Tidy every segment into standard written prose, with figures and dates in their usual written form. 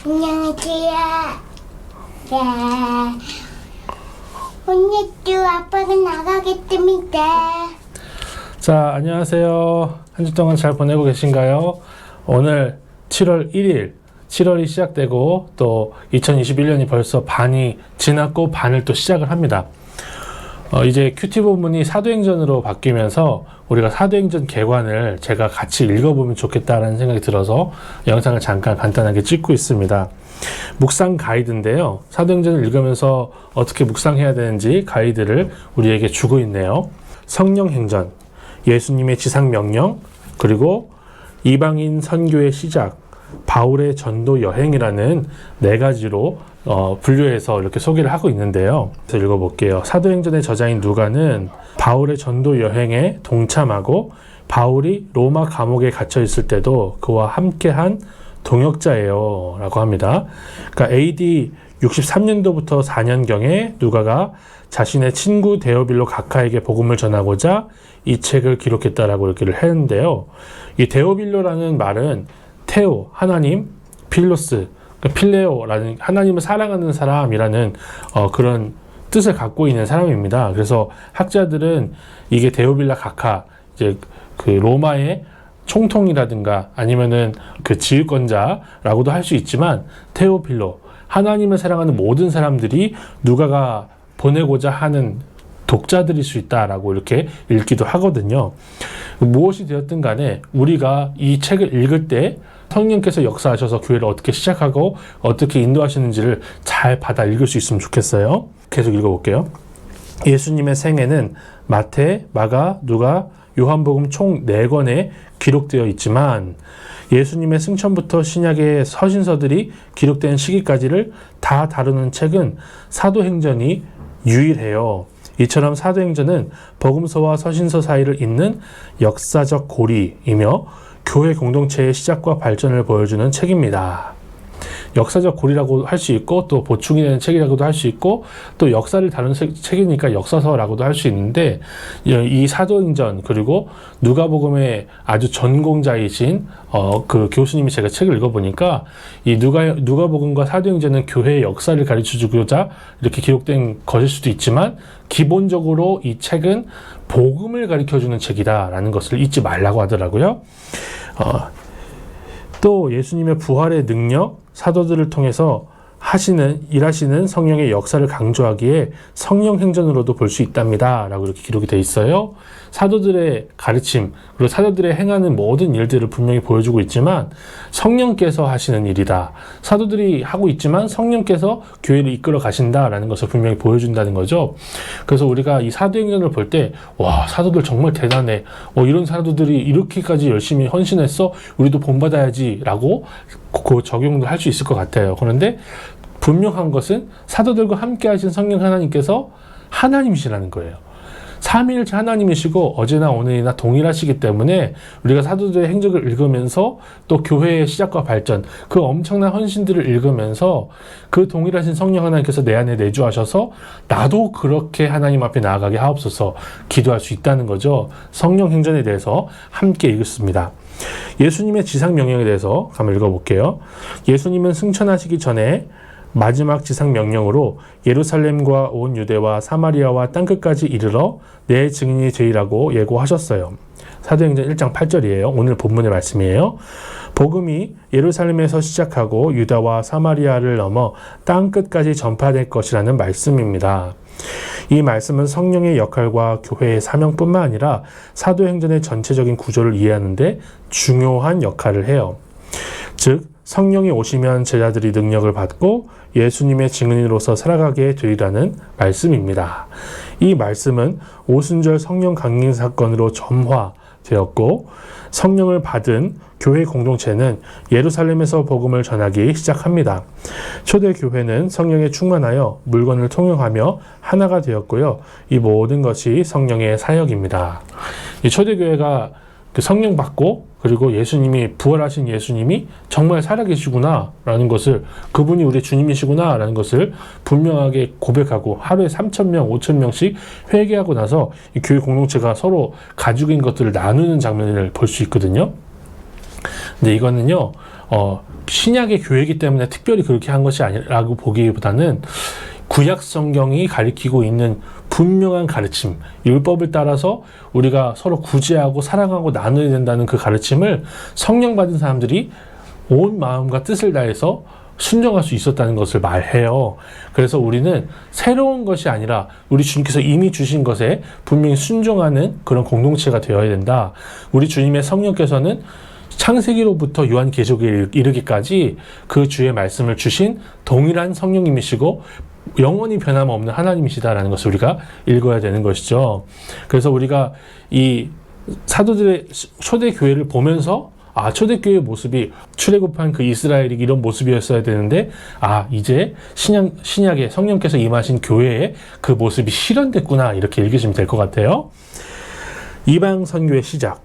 안녕하세요. 네. 오늘도 아빠가 나가겠습니다. 자, 안녕하세요. 한 주 동안 잘 보내고 계신가요? 오늘 7월 1일, 7월이 시작되고 또 2021년이 벌써 반이 지났고 반을 또 시작을 합니다. 이제 큐티 본문이 사도행전으로 바뀌면서 우리가 사도행전 개관을 제가 같이 읽어보면 좋겠다라는 생각이 들어서 영상을 잠깐 간단하게 찍고 있습니다. 묵상 가이드인데요. 사도행전을 읽으면서 어떻게 묵상해야 되는지 가이드를 우리에게 주고 있네요. 성령행전, 예수님의 지상명령, 그리고 이방인 선교의 시작, 바울의 전도 여행이라는 네 가지로 분류해서 이렇게 소개를 하고 있는데요. 그래서 읽어볼게요. 사도행전의 저자인 누가는 바울의 전도 여행에 동참하고 바울이 로마 감옥에 갇혀 있을 때도 그와 함께한 동역자예요 라고 합니다. 그러니까 AD 63년도부터 4년경에 누가가 자신의 친구 데오빌로 각하에게 복음을 전하고자 이 책을 기록했다라고 얘기를 했는데요. 이 데오빌로라는 말은 테오, 하나님, 필로스, 필레오라는 하나님을 사랑하는 사람이라는 그런 뜻을 갖고 있는 사람입니다. 그래서 학자들은 이게 데오빌라 각하, 이제 그 로마의 총통이라든가 아니면은 그 지휘권자라고도 할 수 있지만 테오필로, 하나님을 사랑하는 모든 사람들이 누가가 보내고자 하는 독자들일 수 있다라고 이렇게 읽기도 하거든요. 무엇이 되었든 간에 우리가 이 책을 읽을 때 성령께서 역사하셔서 교회를 어떻게 시작하고 어떻게 인도하시는지를 잘 받아 읽을 수 있으면 좋겠어요. 계속 읽어볼게요. 예수님의 생애는 마태, 마가, 누가, 요한복음 총 4권에 기록되어 있지만 예수님의 승천부터 신약의 서신서들이 기록된 시기까지를 다 다루는 책은 사도행전이 유일해요. 이처럼 사도행전은 복음서와 서신서 사이를 잇는 역사적 고리이며 교회 공동체의 시작과 발전을 보여주는 책입니다. 역사적 고리라고 할 수 있고 또 보충이 되는 책이라고도 할 수 있고 또 역사를 다루는 책이니까 역사서라고도 할 수 있는데 이 사도행전 그리고 누가복음의 아주 전공자이신 그 교수님이 제가 책을 읽어보니까 이 누가복음과 사도행전은 교회의 역사를 가르쳐주고자 이렇게 기록된 것일 수도 있지만 기본적으로 이 책은 복음을 가르쳐주는 책이다라는 것을 잊지 말라고 하더라고요. 또 예수님의 부활의 능력, 사도들을 통해서 일하시는 성령의 역사를 강조하기에 성령행전으로도 볼 수 있답니다 라고 이렇게 기록이 되어 있어요. 사도들의 가르침 그리고 사도들의 행하는 모든 일들을 분명히 보여주고 있지만 성령께서 하시는 일이다. 사도들이 하고 있지만 성령께서 교회를 이끌어 가신다라는 것을 분명히 보여준다는 거죠. 그래서 우리가 이 사도행전을 볼 때 와, 사도들 정말 대단해. 이런 사도들이 이렇게까지 열심히 헌신했어? 우리도 본받아야지 라고 그 적용도 할 수 있을 것 같아요. 그런데 분명한 것은 사도들과 함께 하신 성령 하나님께서 하나님이시라는 거예요. 삼위일체 하나님이시고 어제나 오늘이나 동일하시기 때문에 우리가 사도들의 행적을 읽으면서 또 교회의 시작과 발전, 그 엄청난 헌신들을 읽으면서 그 동일하신 성령 하나님께서 내 안에 내주하셔서 나도 그렇게 하나님 앞에 나아가게 하옵소서 기도할 수 있다는 거죠. 성령 행전에 대해서 함께 읽습니다. 예수님의 지상명령에 대해서 한번 읽어볼게요. 예수님은 승천하시기 전에 마지막 지상명령으로 예루살렘과 온 유대와 사마리아와 땅끝까지 이르러 내 증인이 되리라고 예고하셨어요. 사도행전 1장 8절이에요. 오늘 본문의 말씀이에요. 복음이 예루살렘에서 시작하고 유다와 사마리아를 넘어 땅끝까지 전파될 것이라는 말씀입니다. 이 말씀은 성령의 역할과 교회의 사명뿐만 아니라 사도행전의 전체적인 구조를 이해하는 데 중요한 역할을 해요. 즉 성령이 오시면 제자들이 능력을 받고 예수님의 증인으로서 살아가게 되리라는 말씀입니다. 이 말씀은 오순절 성령 강림 사건으로 점화되었고 성령을 받은 교회 공동체는 예루살렘에서 복음을 전하기 시작합니다. 초대 교회는 성령에 충만하여 물건을 통용하며 하나가 되었고요. 이 모든 것이 성령의 사역입니다. 이 초대 교회가 그 성령 받고 그리고 예수님이 부활하신 예수님이 정말 살아계시구나 라는 것을 그분이 우리 주님이시구나 라는 것을 분명하게 고백하고 하루에 3,000명, 5,000명씩 회개하고 나서 이 교회 공동체가 서로 가지고 있는 것들을 나누는 장면을 볼 수 있거든요. 근데 이거는요 신약의 교회이기 때문에 특별히 그렇게 한 것이 아니라고 보기보다는 구약 성경이 가리키고 있는 분명한 가르침, 율법을 따라서 우리가 서로 구제하고 사랑하고 나눠야 된다는 그 가르침을 성령 받은 사람들이 온 마음과 뜻을 다해서 순종할 수 있었다는 것을 말해요. 그래서 우리는 새로운 것이 아니라 우리 주님께서 이미 주신 것에 분명히 순종하는 그런 공동체가 되어야 된다. 우리 주님의 성령께서는 창세기로부터 요한계시록에 이르기까지 그 주의 말씀을 주신 동일한 성령님이시고 영원히 변함없는 하나님이시다라는 것을 우리가 읽어야 되는 것이죠. 그래서 우리가 이 사도들의 초대교회를 보면서 초대교회의 모습이 출애굽한 그 이스라엘이 이런 모습이었어야 되는데 이제 신약의 성령께서 임하신 교회의 그 모습이 실현됐구나, 이렇게 읽으시면 될 것 같아요. 이방 선교의 시작.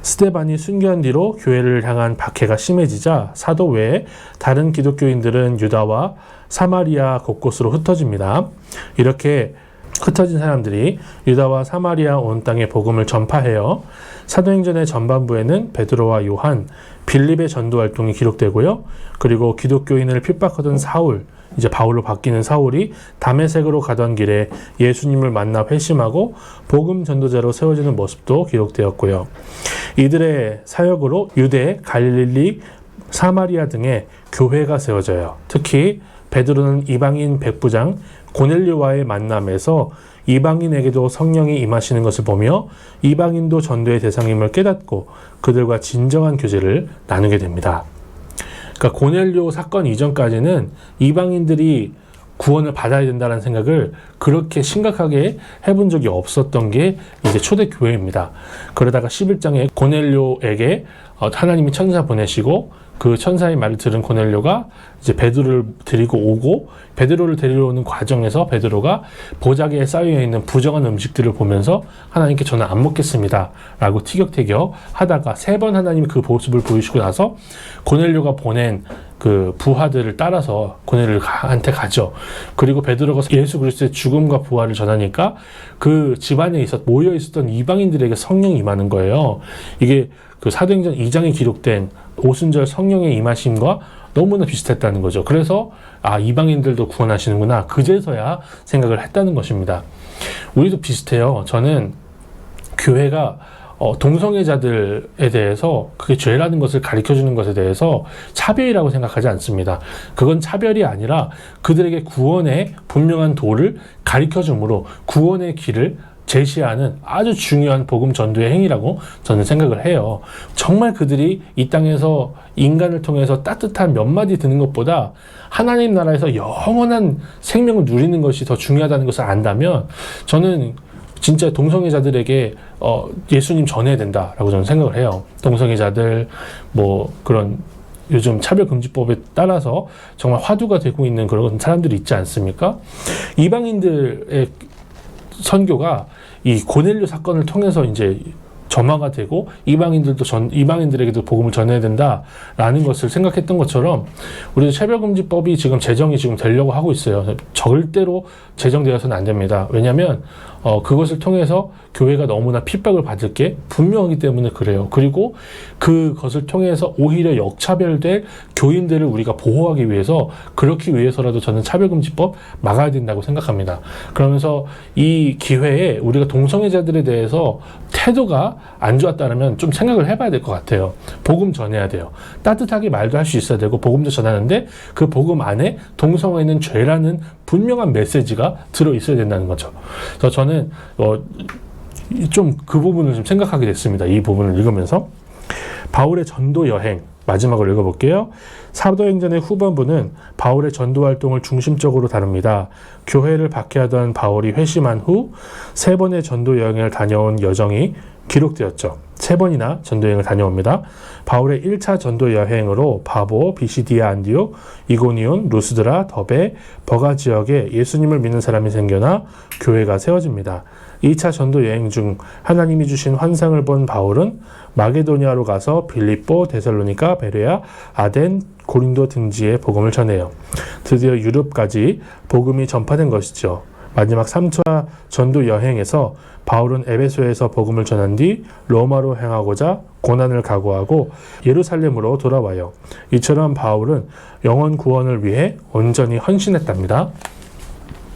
스데반이 순교한 뒤로 교회를 향한 박해가 심해지자 사도 외에 다른 기독교인들은 유다와 사마리아 곳곳으로 흩어집니다. 이렇게 흩어진 사람들이 유다와 사마리아 온 땅에 복음을 전파해요. 사도행전의 전반부에는 베드로와 요한, 빌립의 전도 활동이 기록되고요. 그리고 기독교인을 핍박하던 사울, 이제 바울로 바뀌는 사울이 다메섹으로 가던 길에 예수님을 만나 회심하고 복음 전도자로 세워지는 모습도 기록되었고요. 이들의 사역으로 유대, 갈릴리, 사마리아 등의 교회가 세워져요. 특히 베드로는 이방인 백부장 고넬료와의 만남에서 이방인에게도 성령이 임하시는 것을 보며 이방인도 전도의 대상임을 깨닫고 그들과 진정한 교제를 나누게 됩니다. 그러니까 고넬료 사건 이전까지는 이방인들이 구원을 받아야 된다는 생각을 그렇게 심각하게 해본 적이 없었던 게 이제 초대교회입니다. 그러다가 11장에 고넬료에게 하나님이 천사 보내시고 그 천사의 말을 들은 고넬료가 이제 베드로를 데리고 오고, 베드로를 데리러 오는 과정에서 베드로가 보자기에 쌓여있는 부정한 음식들을 보면서 하나님께 저는 안 먹겠습니다 라고 티격태격 하다가 3번 하나님이 그 모습을 보이시고 나서 고넬료가 보낸 그 부하들을 따라서 고넬료한테 가죠. 그리고 베드로가 예수 그리스도의 죽음과 부활을 전하니까 그 집안에 모여 있었던 이방인들에게 성령이 임하는 거예요. 이게 그 사도행전 2장에 기록된 오순절 성령의 임하심과 너무나 비슷했다는 거죠. 그래서 이방인들도 구원하시는구나, 그제서야 생각을 했다는 것입니다. 우리도 비슷해요. 저는 교회가 동성애자들에 대해서 그게 죄라는 것을 가르쳐주는 것에 대해서 차별이라고 생각하지 않습니다. 그건 차별이 아니라 그들에게 구원의 분명한 도를 가르쳐줌으로 구원의 길을 제시하는 아주 중요한 복음 전도의 행위라고 저는 생각을 해요. 정말 그들이 이 땅에서 인간을 통해서 따뜻한 몇 마디 듣는 것보다 하나님 나라에서 영원한 생명을 누리는 것이 더 중요하다는 것을 안다면 저는 진짜 동성애자들에게 예수님 전해야 된다라고 저는 생각을 해요. 동성애자들 그런 요즘 차별금지법에 따라서 정말 화두가 되고 있는 그런 사람들이 있지 않습니까? 이방인들의 선교가 이 고넬료 사건을 통해서 이제 점화가 되고 이방인들에게도 복음을 전해야 된다라는 것을 생각했던 것처럼 우리도 차별금지법이 지금 제정이 되려고 하고 있어요. 절대로 제정되어서는 안 됩니다. 왜냐하면 그것을 통해서 교회가 너무나 핍박을 받을 게 분명하기 때문에 그래요. 그리고 그것을 통해서 오히려 역차별될 교인들을 우리가 보호하기 위해서, 그렇기 위해서라도 저는 차별금지법 막아야 된다고 생각합니다. 그러면서 이 기회에 우리가 동성애자들에 대해서 태도가 안 좋았다면 좀 생각을 해봐야 될 것 같아요. 복음 전해야 돼요. 따뜻하게 말도 할 수 있어야 되고 복음도 전하는데 그 복음 안에 동성애는 죄라는 분명한 메시지가 들어있어야 된다는 거죠. 그래서 저는 좀 그 부분을 좀 생각하게 됐습니다. 이 부분을 읽으면서. 바울의 전도 여행, 마지막으로 읽어볼게요. 사도행전의 후반부는 바울의 전도 활동을 중심적으로 다룹니다. 교회를 박해하던 바울이 회심한 후 3번의 전도 여행을 다녀온 여정이 기록되었죠. 3번이나 전도 여행을 다녀옵니다. 바울의 1차 전도 여행으로 바보, 비시디아, 안디옥, 이고니온, 루스드라, 더베, 버가 지역에 예수님을 믿는 사람이 생겨나 교회가 세워집니다. 2차 전도 여행 중 하나님이 주신 환상을 본 바울은 마게도니아로 가서 빌립보, 데살로니가, 베레아, 아덴, 고린도 등지에 복음을 전해요. 드디어 유럽까지 복음이 전파된 것이죠. 마지막 3차 전도 여행에서 바울은 에베소에서 복음을 전한 뒤 로마로 향하고자 고난을 각오하고 예루살렘으로 돌아와요. 이처럼 바울은 영혼 구원을 위해 온전히 헌신했답니다.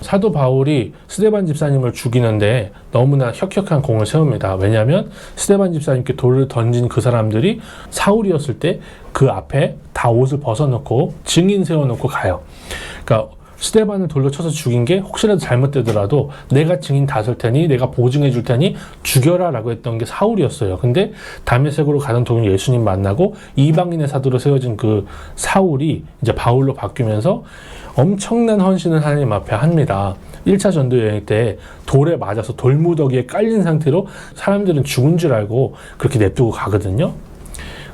사도 바울이 스데반 집사님을 죽이는데 너무나 혁혁한 공을 세웁니다. 왜냐하면 스데반 집사님께 돌을 던진 그 사람들이 사울이었을 때 그 앞에 다 옷을 벗어놓고 증인 세워놓고 가요. 그러니까 스데반을 돌로 쳐서 죽인 게 혹시라도 잘못되더라도 내가 증인 다 설 테니 내가 보증해 줄 테니 죽여라 라고 했던 게 사울이었어요. 근데 다메섹으로 가던 도중 예수님 만나고 이방인의 사도로 세워진 그 사울이 이제 바울로 바뀌면서 엄청난 헌신을 하나님 앞에 합니다. 1차 전도 여행 때 돌에 맞아서 돌무더기에 깔린 상태로 사람들은 죽은 줄 알고 그렇게 냅두고 가거든요.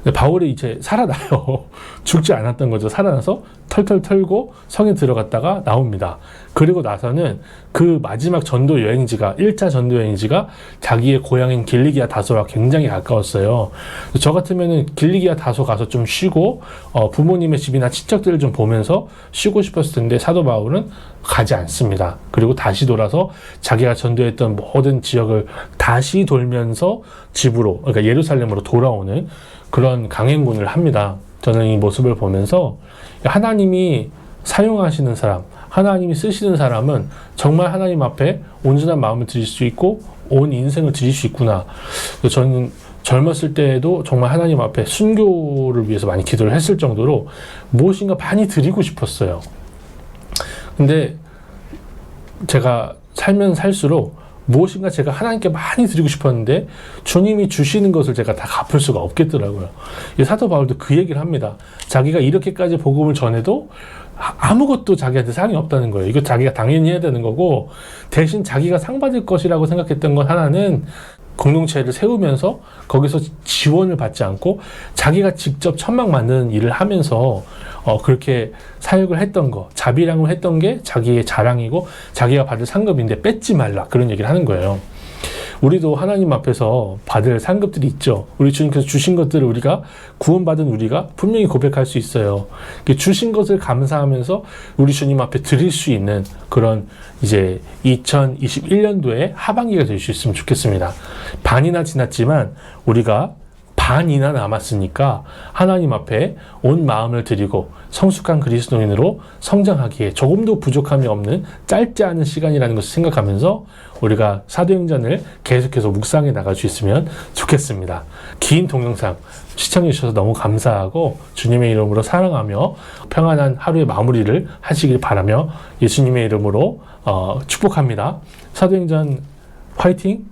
근데 바울이 이제 살아나요. 죽지 않았던 거죠. 살아나서 털털 털고 성에 들어갔다가 나옵니다. 그리고 나서는 그 마지막 전도 여행지가 1차 전도 여행지가 자기의 고향인 길리기아 다소와 굉장히 가까웠어요. 저 같으면은 길리기아 다소 가서 좀 쉬고 부모님의 집이나 친척들을 좀 보면서 쉬고 싶었을 텐데 사도 바울은 가지 않습니다. 그리고 다시 돌아서 자기가 전도했던 모든 지역을 다시 돌면서 집으로, 그러니까 예루살렘으로 돌아오는 그런 강행군을 합니다. 저는 이 모습을 보면서 하나님이 사용하시는 사람, 하나님이 쓰시는 사람은 정말 하나님 앞에 온전한 마음을 드릴 수 있고 온 인생을 드릴 수 있구나. 저는 젊었을 때에도 정말 하나님 앞에 순교를 위해서 많이 기도를 했을 정도로 무엇인가 많이 드리고 싶었어요. 근데 제가 살면 살수록 무엇인가 제가 하나님께 많이 드리고 싶었는데 주님이 주시는 것을 제가 다 갚을 수가 없겠더라고요. 사도 바울도 그 얘기를 합니다. 자기가 이렇게까지 복음을 전해도 아무것도 자기한테 상이 없다는 거예요. 이거 자기가 당연히 해야 되는 거고 대신 자기가 상 받을 것이라고 생각했던 건 하나는 공동체를 세우면서 거기서 지원을 받지 않고 자기가 직접 천막 만드는 일을 하면서 그렇게 사역을 했던 거, 자비랑을 했던 게 자기의 자랑이고 자기가 받을 상급인데 뺏지 말라 그런 얘기를 하는 거예요. 우리도 하나님 앞에서 받을 상급들이 있죠. 우리 주님께서 주신 것들을 우리가 구원받은 우리가 분명히 고백할 수 있어요. 주신 것을 감사하면서 우리 주님 앞에 드릴 수 있는 그런 이제 2021년도에 하반기가 될 수 있으면 좋겠습니다. 반이나 지났지만 우리가 반이나 남았으니까 하나님 앞에 온 마음을 드리고 성숙한 그리스도인으로 성장하기에 조금도 부족함이 없는 짧지 않은 시간이라는 것을 생각하면서 우리가 사도행전을 계속해서 묵상해 나갈 수 있으면 좋겠습니다. 긴 동영상 시청해 주셔서 너무 감사하고 주님의 이름으로 사랑하며 평안한 하루의 마무리를 하시길 바라며 예수님의 이름으로 축복합니다. 사도행전 화이팅!